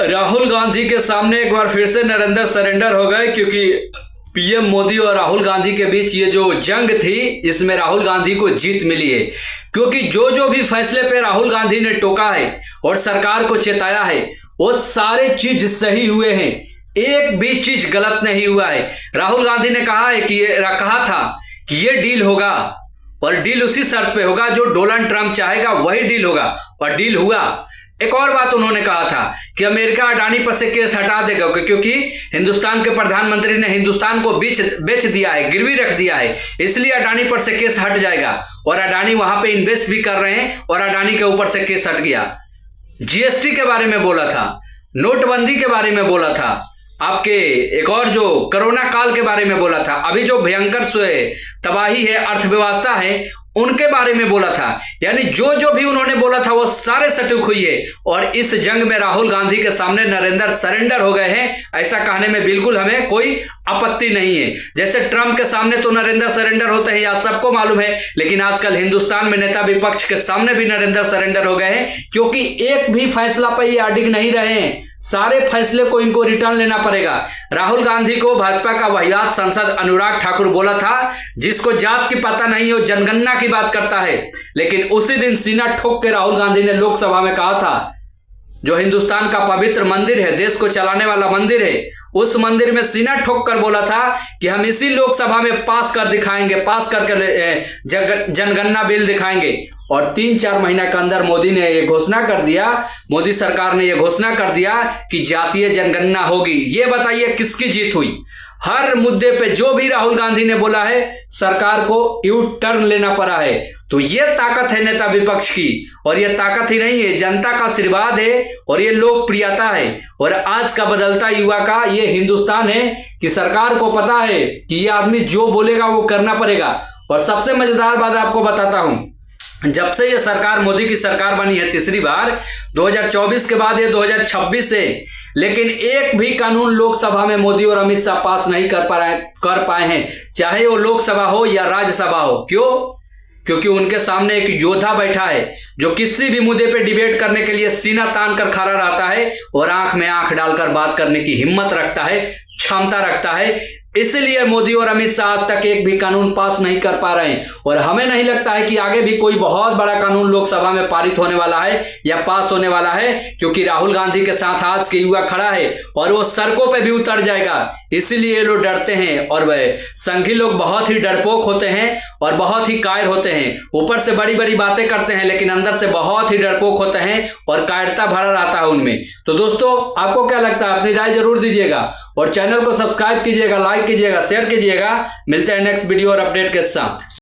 राहुल गांधी के सामने एक बार फिर से नरेंद्र सरेंडर हो गए, क्योंकि पीएम मोदी और राहुल गांधी के बीच ये जो जंग थी इसमें राहुल गांधी को जीत मिली है। क्योंकि जो जो भी फैसले पे राहुल गांधी ने टोका है और सरकार को चेताया है वो सारे चीज सही हुए हैं, एक भी चीज गलत नहीं हुआ है। राहुल गांधी ने कहा था कि ये डील होगा और डील उसी शर्त पे होगा जो डोनाल्ड ट्रंप चाहेगा, वही डील होगा और डील हुआ। एक और बात उन्होंने कहा था कि अमेरिका अडानी पर से केस हटा देगा, क्योंकि हिंदुस्तान के प्रधानमंत्री ने हिंदुस्तान को बेच दिया है, गिरवी रख दिया है, इसलिए अडानी पर से केस हट जाएगा। और अडानी वहां पे इन्वेस्ट भी कर रहे हैं और अडानी के ऊपर से केस हट गया। जीएसटी के बारे में बोला था, नोटबंदी के बारे में बोला था, आपके एक और जो कोरोना काल के बारे में बोला था, अभी जो भयंकर तबाही है, अर्थव्यवस्था है, उनके बारे में बोला था। यानी जो जो भी उन्होंने बोला था वो सारे सटीक हुई है। और इस जंग में राहुल गांधी के सामने नरेंद्र सरेंडर हो गए हैं, ऐसा कहने में बिल्कुल हमें कोई आपत्ति नहीं है। जैसे ट्रंप के सामने तो नरेंद्र सरेंडर होते हैं, यह सबको मालूम है, लेकिन आजकल हिंदुस्तान में नेता विपक्ष के सामने भी नरेंद्र सरेंडर हो गए हैं, क्योंकि एक भी फैसला पर ये अडिग नहीं रहे हैं। सारे फैसले को इनको रिटर्न लेना पड़ेगा। राहुल गांधी को भाजपा का वाहियात सांसद अनुराग ठाकुर बोला था, जिसको जात की पता नहीं है वो जनगणना की बात करता है, लेकिन उसी दिन सीना ठोक के राहुल गांधी ने लोकसभा में कहा था, जो हिंदुस्तान का पवित्र मंदिर है, देश को चलाने वाला मंदिर है, उस मंदिर में सीना ठोक कर बोला था कि हम इसी लोकसभा में पास कर दिखाएंगे, पास करके जनगणना बिल दिखाएंगे। और 3-4 महीना के अंदर मोदी ने ये घोषणा कर दिया, मोदी सरकार ने ये घोषणा कर दिया कि जातीय जनगणना होगी। ये बताइए किसकी जीत हुई? हर मुद्दे पे जो भी राहुल गांधी ने बोला है सरकार को यू टर्न लेना पड़ा है। तो ये ताकत है नेता विपक्ष की, और ये ताकत ही नहीं है, जनता का आशीर्वाद है और ये लोकप्रियता है। और आज का बदलता युवा का ये हिंदुस्तान है कि सरकार को पता है कि ये आदमी जो बोलेगा वो करना पड़ेगा। और सबसे मजेदार बात आपको बताता हूं, जब से ये सरकार मोदी की सरकार बनी है तीसरी बार, 2024 के बाद ये 2026 है, लेकिन एक भी कानून लोकसभा में मोदी और अमित शाह पास नहीं कर पाए हैं, चाहे वो लोकसभा हो या राज्यसभा हो। क्यों? क्योंकि उनके सामने एक योद्धा बैठा है जो किसी भी मुद्दे पे डिबेट करने के लिए सीना तान कर खड़ा रहता है और आंख में आंख डालकर बात करने की हिम्मत रखता है, क्षमता रखता है। इसलिए मोदी और अमित शाह आज तक एक भी कानून पास नहीं कर पा रहे हैं, और हमें नहीं लगता है कि आगे भी कोई बहुत बड़ा कानून लोकसभा में पारित होने वाला है या पास होने वाला है, क्योंकि राहुल गांधी के साथ आज के युवा खड़ा है और वो सड़कों पे भी उतर जाएगा। इसीलिए ये लोग डरते हैं, और वह संघी लोग बहुत ही डरपोक होते हैं और बहुत ही कायर होते हैं। ऊपर से बड़ी बड़ी बातें करते हैं लेकिन अंदर से बहुत ही डरपोक होते हैं और कायरता भरा रहता है उनमें। तो दोस्तों, आपको क्या लगता है? अपनी राय जरूर दीजिएगा और चैनल को सब्सक्राइब कीजिएगा, लाइक कीजिएगा, शेयर कीजिएगा। मिलते हैं नेक्स्ट वीडियो और अपडेट के साथ।